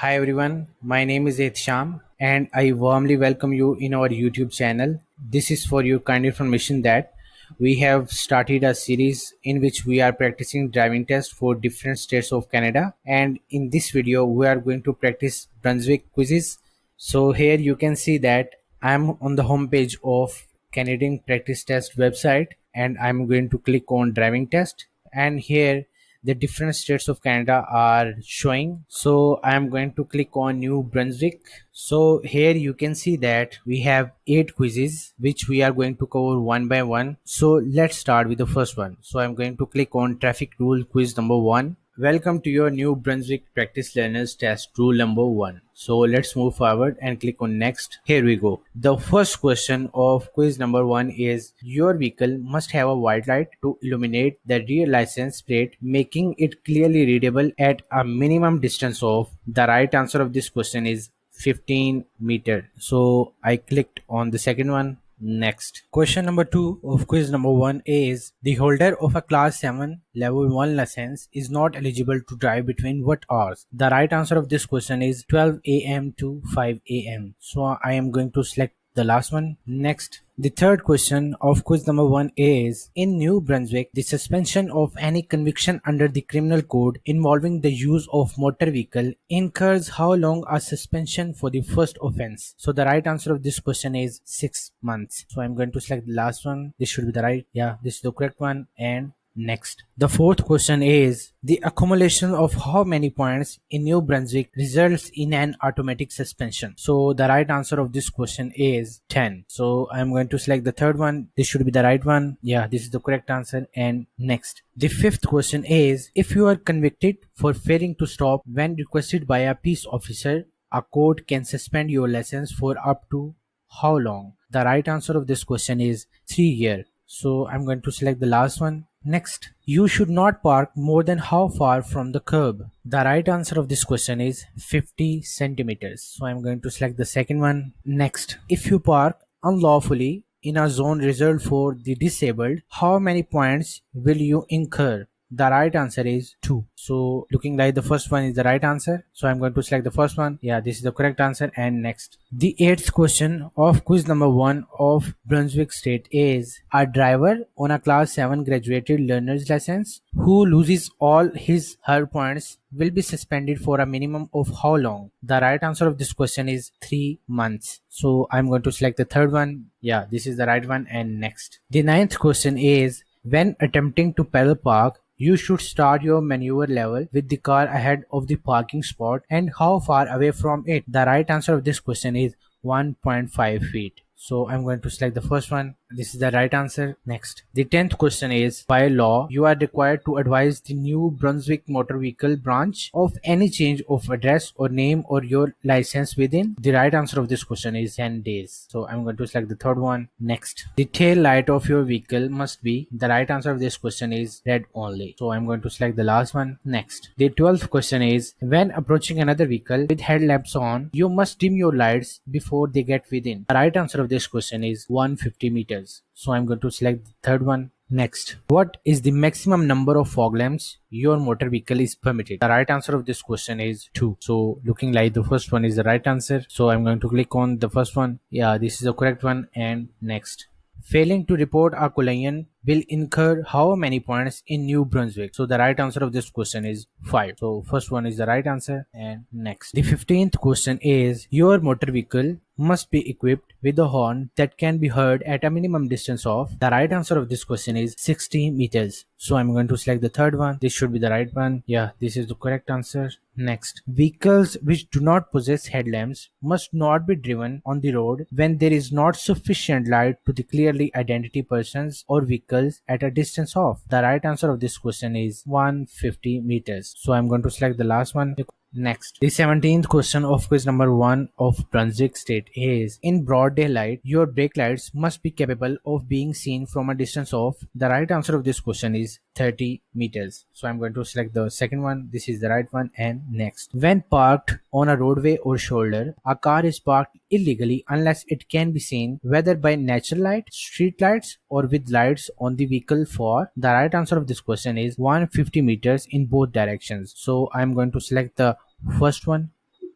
Hi everyone, my name is Sham and I warmly welcome you in our YouTube channel. This is for your kind information that we have started a series in which we are practicing driving tests for different states of Canada, and in this video we are going to practice Brunswick quizzes. So here you can see that I am on the home page of Canadian practice test website and I'm going to click on driving test, and here the different states of Canada are showing. So I am going to click on New Brunswick. So here you can see that we have 8 quizzes which we are going to cover one by one. So let's start with the first one. So I'm going to click on traffic rule quiz number 1. Welcome to your New Brunswick Practice Learners Test Rule number 1. So let's move forward and click on next. Here we go. The first question of quiz number 1 is your vehicle must have a white light to illuminate the rear license plate, making it clearly readable at a minimum distance of. The right answer of this question is 15 meter. So I clicked on the second one. Next. Question number 2 of quiz number 1 is the holder of a class 7 level 1 license is not eligible to drive between what hours? The right answer of this question is 12 a.m. to 5 a.m. So I am going to select the last one. Next. The third question of quiz number 1 is in New Brunswick, the suspension of any conviction under the criminal code involving the use of motor vehicle incurs how long a suspension for the first offense? So the right answer of this question is 6 months. So I'm going to select the last one. This should be the right. Yeah, this is the correct one. And next. The fourth question is the accumulation of how many points in New Brunswick results in an automatic suspension? So the right answer of this question is 10. So I'm going to select the third one. This should be the right one. Yeah, this is the correct answer. And next. The fifth question is if you are convicted for failing to stop when requested by a peace officer, a court can suspend your license for up to how long? The right answer of this question is 3 years. So I'm going to select the last one. Next, you should not park more than how far from the curb? The right answer of this question is 50 centimeters. So I'm going to select the second one. Next, if you park unlawfully in a zone reserved for the disabled, how many points will you incur? The right answer is 2. So looking like the first one is the right answer. So I'm going to select the first one. Yeah, this is the correct answer. And next. The eighth question of quiz number 1 of Brunswick State is a driver on a class 7 graduated learner's license who loses all his her points will be suspended for a minimum of how long? The right answer of this question is 3 months. So I'm going to select the third one. Yeah, this is the right one. And next. The ninth question is when attempting to parallel park, you should start your maneuver level with the car ahead of the parking spot and how far away from it? The right answer of this question is 1.5 feet. So I'm going to select the first one. This is the right answer. Next. The 10th question is by law, you are required to advise the New Brunswick Motor Vehicle branch of any change of address or name or your license within. The right answer of this question is 10 days. So I'm going to select the third one. Next. The tail light of your vehicle must be. The right answer of this question is red only. So I'm going to select the last one. Next. The 12th question is when approaching another vehicle with headlamps on, you must dim your lights before they get within. The right answer of this question is 150 meters. So I'm going to select the third one. Next, what is the maximum number of fog lamps your motor vehicle is permitted? The right answer of this question is 2. So looking like the first one is the right answer. So I'm going to click on the first one. Yeah, this is the correct one. And next. Failing to report a collision will incur how many points in New Brunswick? So the right answer of this question is 5. So first one is the right answer. And next. The 15th question is your motor vehicle must be equipped with a horn that can be heard at a minimum distance of. The right answer of this question is 60 meters. So I'm going to select the third one. This should be the right one. Yeah, this is the correct answer. Next, vehicles which do not possess headlamps must not be driven on the road when there is not sufficient light to clearly identify persons or vehicles at a distance of. The right answer of this question is 150 meters. So I'm going to select the last one. Next, the 17th question of quiz number 1 of Brunswick State is in broad daylight, your brake lights must be capable of being seen from a distance of. The right answer of this question is 30 meters. So I'm going to select the second one. This is the right one. And next, when parked on a roadway or shoulder, a car is parked illegally unless it can be seen whether by natural light, street lights, or with lights on the vehicle for. The right answer of this question is 150 meters in both directions. So I'm going to select the first one.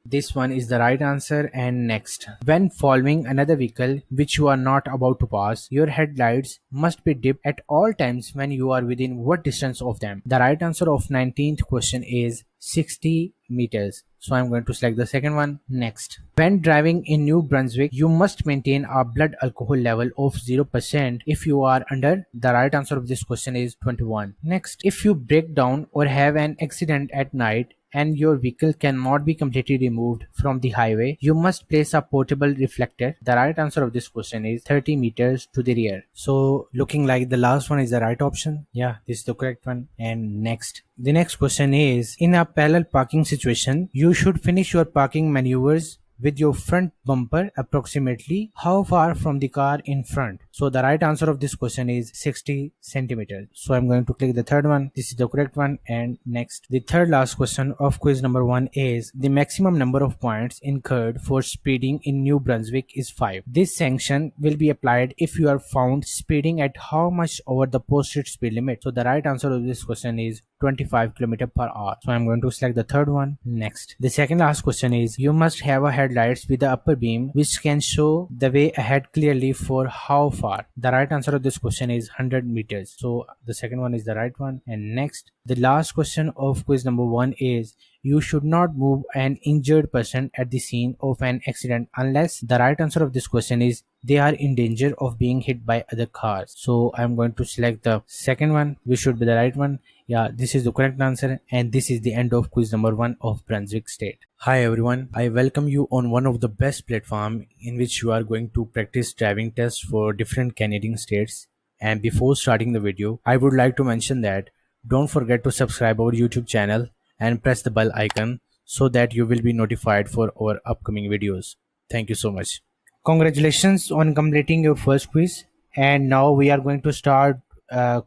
This one is the right answer. And next, when following another vehicle which you are not about to pass, your headlights must be dipped at all times when you are within what distance of them? The right answer of 19th question is 60 meters. So I'm going to select the second one. Next, when driving in New Brunswick, you must maintain a blood alcohol level of 0% if you are under. The right answer of this question is 21. Next, if you break down or have an accident at night and your vehicle cannot be completely removed from the highway, you must place a portable reflector. The right answer of this question is 30 meters to the rear. So looking like the last one is the right option. Yeah, this is the correct one. And next, the next question is, in a parallel parking situation, you should finish your parking maneuvers with your front bumper approximately how far from the car in front? So the right answer of this question is 60 centimeters. So I'm going to click the third one. This is the correct one. And next, the third last question of quiz number 1 is, the maximum number of points incurred for speeding in New Brunswick is 5. This sanction will be applied if you are found speeding at how much over the posted speed limit? So the right answer of this question is 25 km per hour. So I'm going to select the third one. Next, the second last question is, you must have a headlights with the upper beam which can show the way ahead clearly for how far? The right answer of this question is 100 meters. So the second one is the right one. And next, the last question of quiz number 1 is, you should not move an injured person at the scene of an accident unless. The right answer of this question is, they are in danger of being hit by other cars. So I'm going to select the second one, which should be the right one. Yeah, this is the correct answer. And this is the end of quiz number 1 of Brunswick State. Hi everyone, I welcome you on one of the best platform in which you are going to practice driving tests for different Canadian states. And before starting the video, I would like to mention that don't forget to subscribe our YouTube channel and press the bell icon so that you will be notified for our upcoming videos. Thank you so much. Congratulations on completing your first quiz. And now we are going to start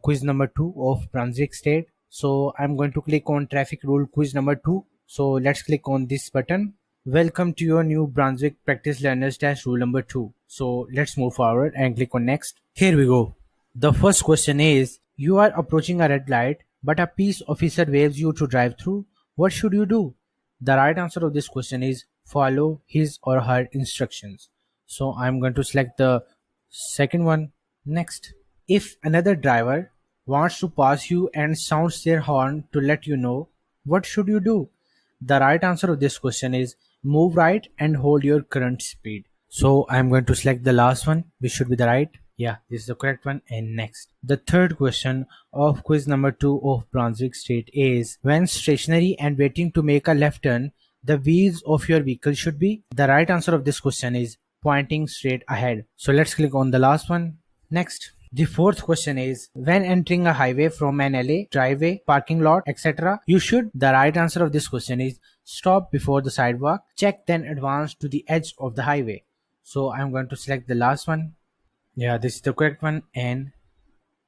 quiz number 2 of Brunswick State. So I'm going to click on traffic rule quiz number 2. So let's click on this button. Welcome to your New Brunswick practice learners test rule number 2. So let's move forward and click on next. Here we go. The first question is, you are approaching a red light but a peace officer waves you to drive through. What should you do? The right answer of this question is, follow his or her instructions. So I'm going to select the second one. Next, if another driver wants to pass you and sounds their horn to let you know, what should you do? The right answer of this question is, move right and hold your current speed. So I'm going to select the last one, which should be the right. Yeah, this is the correct one. And next, the third question of quiz number 2 of Brunswick State is, when stationary and waiting to make a left turn, the wheels of your vehicle should be. The right answer of this question is pointing straight ahead. So let's click on the last one. Next, the fourth question is, when entering a highway from an alley, driveway, parking lot, etc., you should. The right answer of this question is, stop before the sidewalk, check, then advance to the edge of the highway. So I'm going to select the last one. Yeah, this is the correct one. And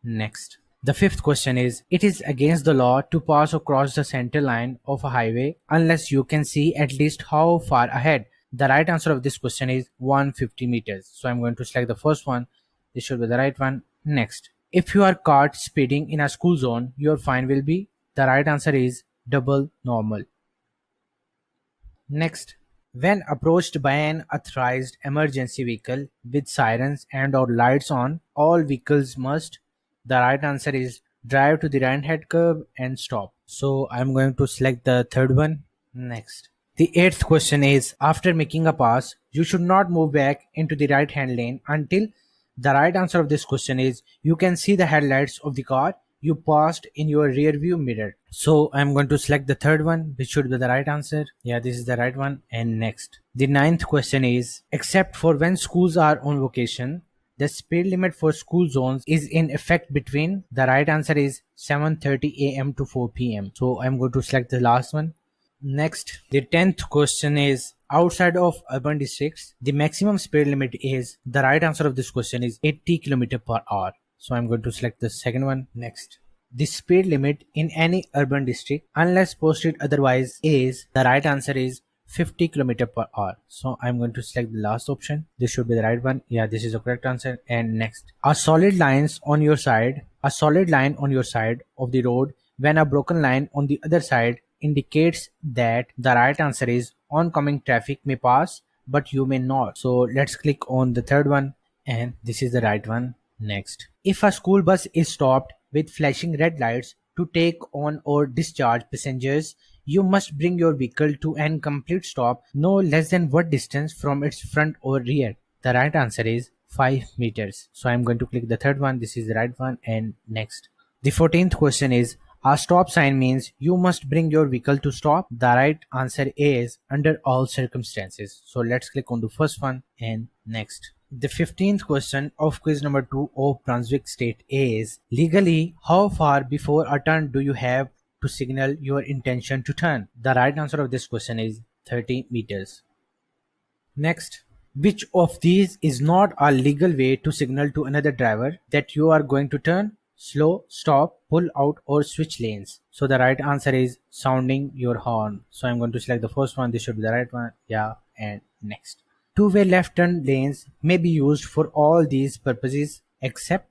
next, the fifth question is, it is against the law to pass across the center line of a highway unless you can see at least how far ahead. The right answer of this question is 150 meters. So I'm going to select the first one. This should be the right one. Next, if you are caught speeding in a school zone, your fine will be. The right answer is double normal. Next, when approached by an authorized emergency vehicle with sirens and or lights on, all vehicles must. The right answer is drive to the right hand curb and stop. So I'm going to select the third one. Next, the eighth question is, after making a pass, you should not move back into the right hand lane until. The right answer of this question is, you can see the headlights of the car you passed in your rear view mirror. So I'm going to select the third one, which should be the right answer. Yeah, this is the right one. And next, the ninth question is, except for when schools are on vacation, the speed limit for school zones is in effect between. The right answer is 7:30 a.m. to 4 p.m. So I'm going to select the last one. Next, the 10th question is, outside of urban districts, the maximum speed limit is. The right answer of this question is 80 km per hour. So I'm going to select the second one. Next, the speed limit in any urban district, unless posted otherwise, is. The right answer is 50 km per hour. So I'm going to select the last option. This should be the right one. Yeah, this is the correct answer. And next, a solid line on your side of the road when a broken line on the other side indicates that. The right answer is oncoming traffic may pass, but you may not. So let's click on the third one, and this is the right one. Next. If a school bus is stopped with flashing red lights to take on or discharge passengers, you must bring your vehicle to an complete stop no less than what distance from its front or rear? The right answer is 5 meters. So I'm going to click the third one. This is the right one, and next. The 14th question is, a stop sign means you must bring your vehicle to stop. The right answer is under all circumstances. So let's click on the first one, and next. The 15th question of quiz number 2 of Brunswick State is, legally, how far before a turn do you have to signal your intention to turn? The right answer of this question is 30 meters. Next, which of these is not a legal way to signal to another driver that you are going to turn, slow, stop, pull out, or switch lanes? So the right answer is sounding your horn. So I'm going to select the first one. This should be the right one. Yeah, and next. Two-way left turn lanes may be used for all these purposes except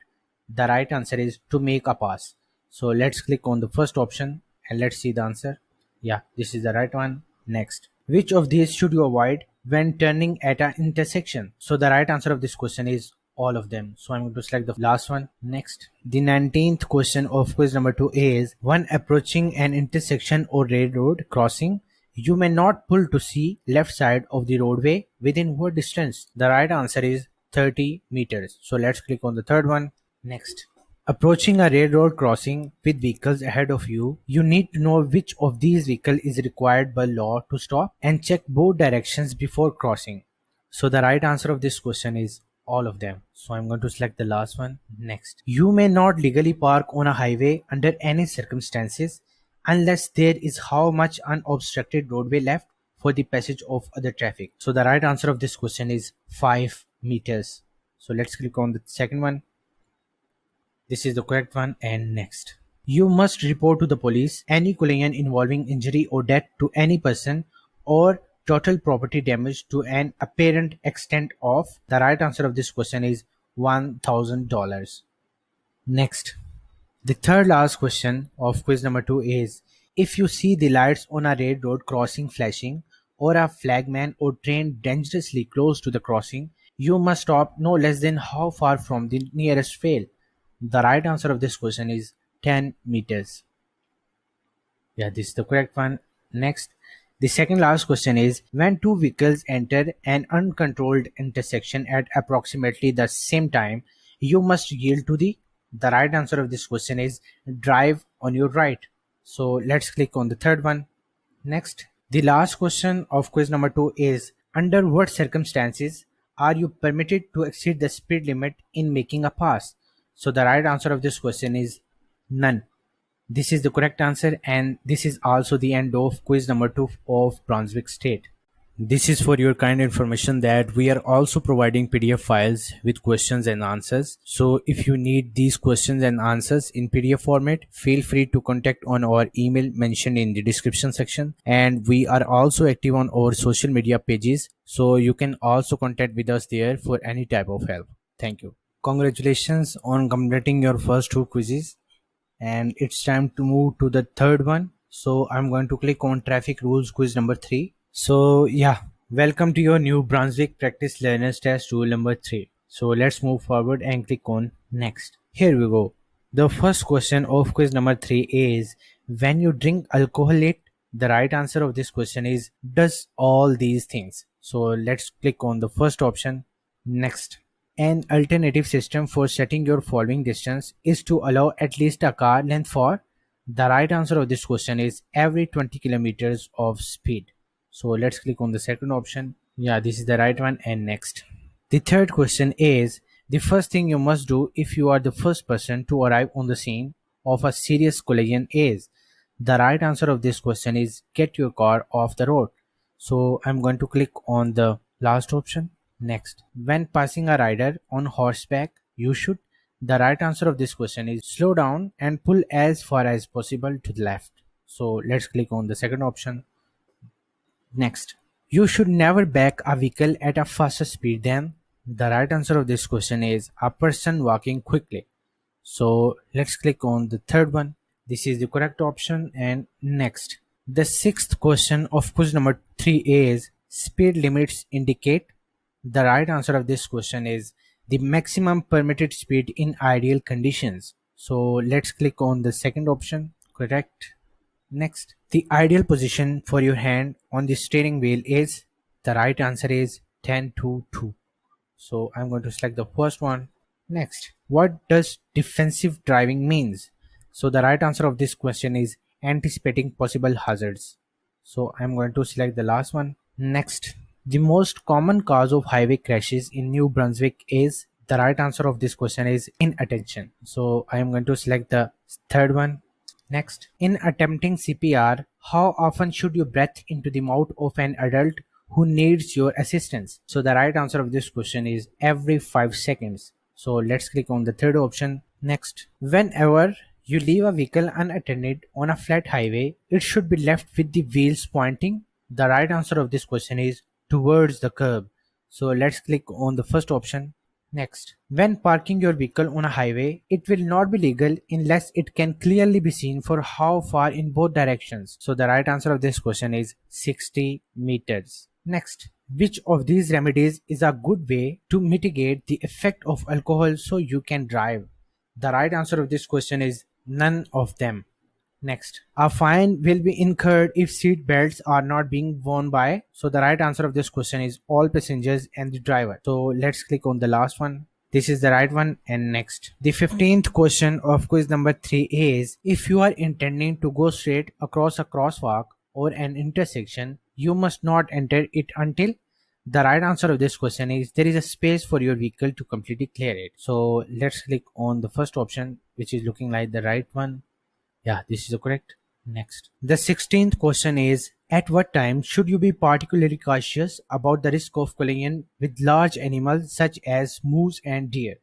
the right answer is to make a pass. So let's click on the first option and let's see the answer. Yeah, this is the right one. Next. Which of these should you avoid when turning at an intersection? So the right answer of this question is all of them. So I'm going to select the last one. Next. The 19th question of quiz number 2 is, when approaching an intersection or railroad crossing, you may not pull to see left side of the roadway within what distance? The right answer is 30 meters. So let's click on the third one. Next. Approaching a railroad crossing with vehicles ahead of you, you need to know which of these vehicles is required by law to stop and check both directions before crossing. So the right answer of this question is all of them. So I'm going to select the last one. Next. You may not legally park on a highway under any circumstances unless there is how much unobstructed roadway left for the passage of other traffic. So the right answer of this question is 5 meters. So let's click on the second one. This is the correct one, and next. You must report to the police any collision involving injury or death to any person or total property damage to an apparent extent of. The right answer of this question is $1,000. Next. The third last question of quiz number 2 is, if you see the lights on a railroad crossing flashing or a flagman or train dangerously close to the crossing, you must stop no less than how far from the nearest rail? The right answer of this question is 10 meters. Yeah, this is the correct one. Next, the second last question is, when two vehicles enter an uncontrolled intersection at approximately the same time, you must yield to the right answer of this question is drive on your right. So let's click on the third one. Next, the last question of quiz number 2 is, under what circumstances are you permitted to exceed the speed limit in making a pass? So the right answer of this question is none. This is the correct answer, and this is also the end of quiz number 2 of Brunswick State. This is for your kind information that we are also providing PDF files with questions and answers. So if you need these questions and answers in PDF format, feel free to contact on our email mentioned in the description section. And we are also active on our social media pages, so you can also contact with us there for any type of help. Thank you. Congratulations on completing your first 2 quizzes, and it's time to move to the third one. So I'm going to click on traffic rules quiz number 3. So yeah, welcome to your new Brunswick practice learners test rule number 3. So let's move forward and click on next. Here we go. The first question of quiz number 3 is, when you drink alcohol late, the right answer of this question is does all these things. So let's click on the first option, next. An alternative system for setting your following distance is to allow at least a car length for. The right answer of this question is every 20 kilometers of speed. So let's click on the second option. Yeah, this is the right one, and next. The third question is, the first thing you must do if you are the first person to arrive on the scene of a serious collision is. The right answer of this question is get your car off the road. So I'm going to click on the last option, next. When passing a rider on horseback, you should. The right answer of this question is slow down and pull as far as possible to the left. So let's click on the second option, next. You should never back a vehicle at a faster speed than. The right answer of this question is a person walking quickly. So let's click on the third one. This is the correct option, and next. The sixth question of quiz number 3 is speed limits indicate. The right answer of this question is the maximum permitted speed in ideal conditions. So let's click on the second option. Correct. Next, the ideal position for your hand on the steering wheel is. The right answer is 10 to 2. So I'm going to select the first one. Next, what does defensive driving means? So the right answer of this question is anticipating possible hazards. So I'm going to select the last one. Next, the most common cause of highway crashes in New Brunswick is. The right answer of this question is inattention. So I am going to select the third one. Next, in attempting CPR, how often should you breathe into the mouth of an adult who needs your assistance? So the right answer of this question is every 5 seconds. So let's click on the third option. Next, whenever you leave a vehicle unattended on a flat highway, it should be left with the wheels pointing. The right answer of this question is towards the curb. So let's click on the first option. Next, when parking your vehicle on a highway, it will not be legal unless it can clearly be seen for how far in both directions. So the right answer of this question is 60 meters. Next, which of these remedies is a good way to mitigate the effect of alcohol so you can drive? The right answer of this question is none of them. Next, a fine will be incurred if seat belts are not being worn by. So the right answer of this question is all passengers and the driver. So let's click on the last one. This is the right one. And next, the 15th question of quiz number 3 is if you are intending to go straight across a crosswalk or an intersection, you must not enter it until. The right answer of this question is there is a space for your vehicle to completely clear it. So let's click on the first option, which is looking like the right one. Yeah, this is correct. Next, the 16th question is at what time should you be particularly cautious about the risk of collision with large animals such as moose and deer?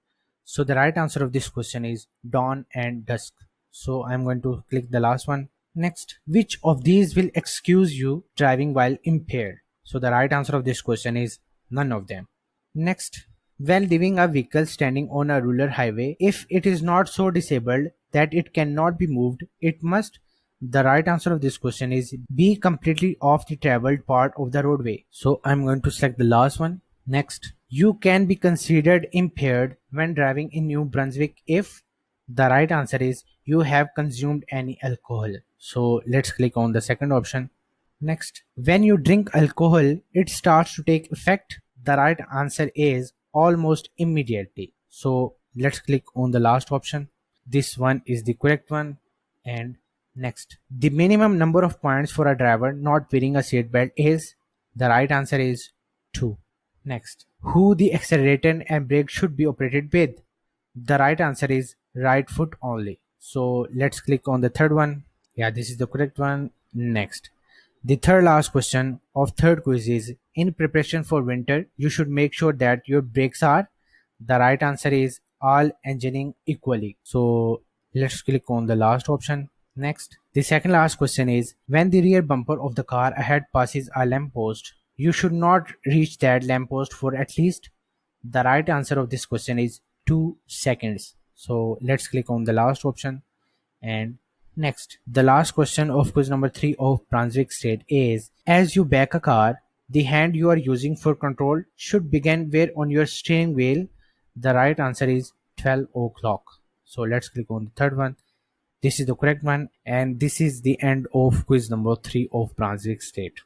So the right answer of this question is dawn and dusk. So I'm going to click the last one. Next, which of these will excuse you driving while impaired? So the right answer of this question is none of them. Next, when leaving a vehicle standing on a rural highway, if it is not so disabled that it cannot be moved, it must. The right answer of this question is be completely off the traveled part of the roadway. So I'm going to select the last one. Next, you can be considered impaired when driving in New Brunswick if. The right answer is you have consumed any alcohol. So let's click on the second option. Next, when you drink alcohol, it starts to take effect. The right answer is almost immediately. So let's click on the last option. This one is the correct one. And next, the minimum number of points for a driver not wearing a seatbelt is. The right answer is 2. Next, who the accelerator and brake should be operated with? The right answer is right foot only. So let's click on the third one. Yeah, this is the correct one. Next, the third last question of third quiz is in preparation for winter, you should make sure that your brakes are. The right answer is all engineering equally. So let's click on the last option. Next, the second last question is when the rear bumper of the car ahead passes a lamppost, you should not reach that lamppost for at least. The right answer of this question is 2 seconds. So let's click on the last option. And next, the last question of quiz number 3 of Brunswick State is as you back a car, the hand you are using for control should begin where on your steering wheel. The right answer is 12 o'clock. So let's click on the third one. This is the correct one, and this is the end of quiz number 3 of Brunswick State.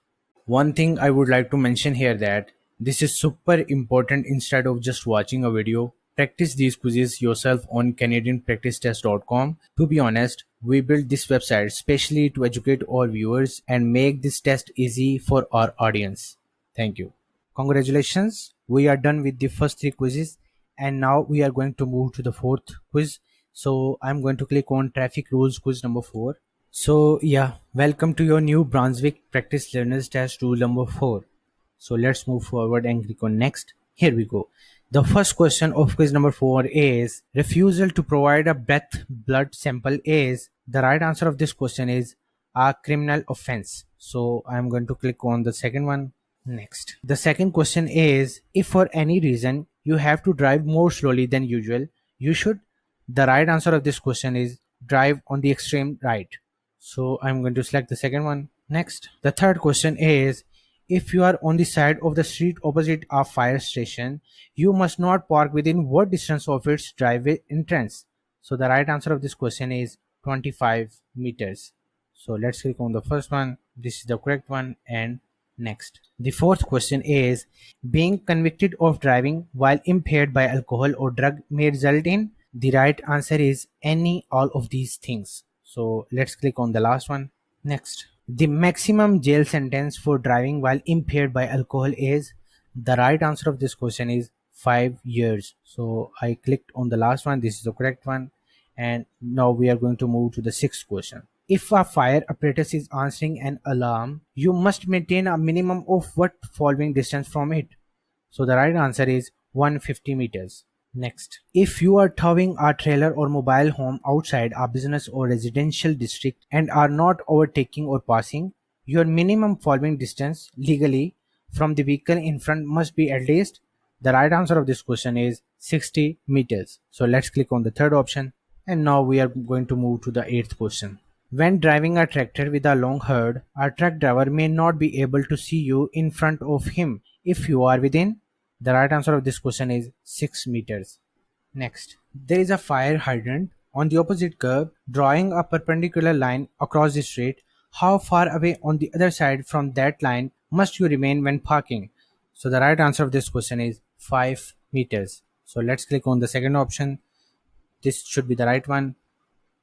One thing I would like to mention here that this is super important. Instead of just watching a video, practice these quizzes yourself on canadianpracticetest.com. To be honest, we built this website specially to educate our viewers and make this test easy for our audience. Thank you. Congratulations, we are done with the first 3 quizzes and now we are going to move to the fourth quiz. So I'm going to click on traffic rules quiz number 4. So yeah, welcome to your new Brunswick practice learners test rule number 4. So let's move forward and click on next. Here we go. The first question of quiz number 4 is refusal to provide a breath blood sample is. The right answer of this question is a criminal offense. So I'm going to click on the second one. Next, the second question is if for any reason you have to drive more slowly than usual, you should. The right answer of this question is drive on the extreme right. So I'm going to select the second one. Next, the third question is, if you are on the side of the street opposite a fire station, you must not park within what distance of its driveway entrance? So the right answer of this question is 25 meters. So let's click on the first one. This is the correct one. And next, the fourth question is, being convicted of driving while impaired by alcohol or drug may result in? The right answer is any all of these things. So let's click on the last one. Next, the maximum jail sentence for driving while impaired by alcohol is? The right answer of this question is 5 years. So I clicked on the last one. This is the correct one. And now we are going to move to the sixth question. If a fire apparatus is answering an alarm, you must maintain a minimum of what following distance from it? So the right answer is 150 meters. Next, if you are towing a trailer or mobile home outside a business or residential district and are not overtaking or passing, your minimum following distance legally from the vehicle in front must be at least? The right answer of this question is 60 meters. So let's click on the third option. And now we are going to move to the eighth question. When driving a tractor with a long herd, a truck driver may not be able to see you in front of him if you are within? The right answer of this question is 6 meters. Next, there is a fire hydrant on the opposite curb drawing a perpendicular line across the street. How far away on the other side from that line must you remain when parking? So the right answer of this question is 5 meters. So let's click on the second option. This should be the right one.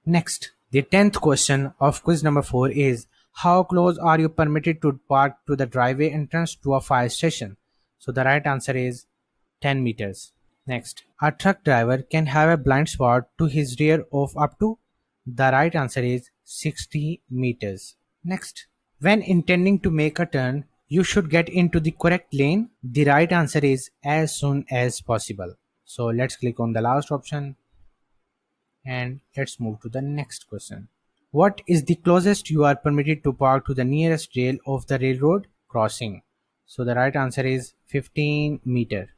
Next, the 10th question of quiz number 4 is, how close are you permitted to park to the driveway entrance to a fire station? So the right answer is 10 meters. Next, a truck driver can have a blind spot to his rear of up to? The right answer is 60 meters. Next, when intending to make a turn, you should get into the correct lane. The right answer is as soon as possible. So let's click on the last option. And let's move to the next question. What is the closest you are permitted to park to the nearest rail of the railroad crossing? So the right answer is 15 meter.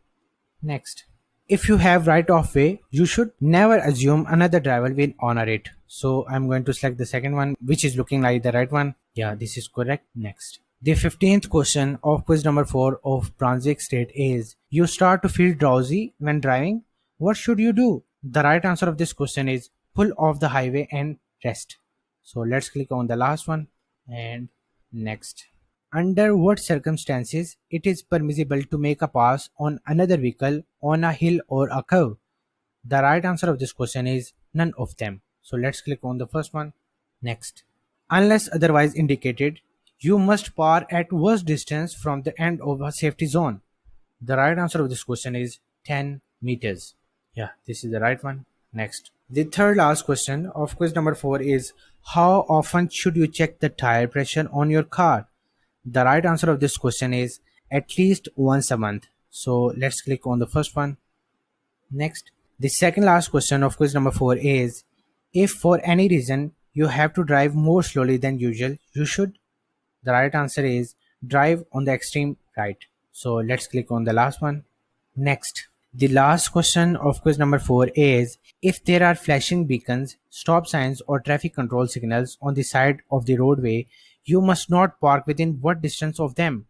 Next, if you have right of way, you should never assume another driver will honor it. So I'm going to select the second one, which is looking like the right one. Yeah, this is correct. Next, the 15th question of quiz number 4 of Brunswick state is, you start to feel drowsy when driving. What should you do? The right answer of this question is pull off the highway and rest. So let's click on the last one. And next, under what circumstances it is permissible to make a pass on another vehicle on a hill or a curve? The right answer of this question is none of them. So let's click on the first one. Next, unless otherwise indicated, you must park at worst distance from the end of a safety zone. The right answer of this question is 10 meters. Yeah, this is the right one. Next, the third last question of quiz number 4 is, how often should you check the tire pressure on your car? The right answer of this question is at least once a month. So let's click on the first one. Next, the second last question of quiz number 4 is, if for any reason you have to drive more slowly than usual, you should? The right answer is drive on the extreme right. So let's click on the last one. Next, the last question of quiz number 4 is, if there are flashing beacons, stop signs or traffic control signals on the side of the roadway, you must not park within what distance of them?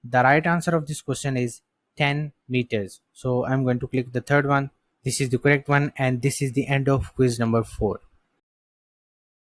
The right answer of this question is 10 meters. So I'm going to click the third one. This is the correct one, and this is the end of quiz number 4.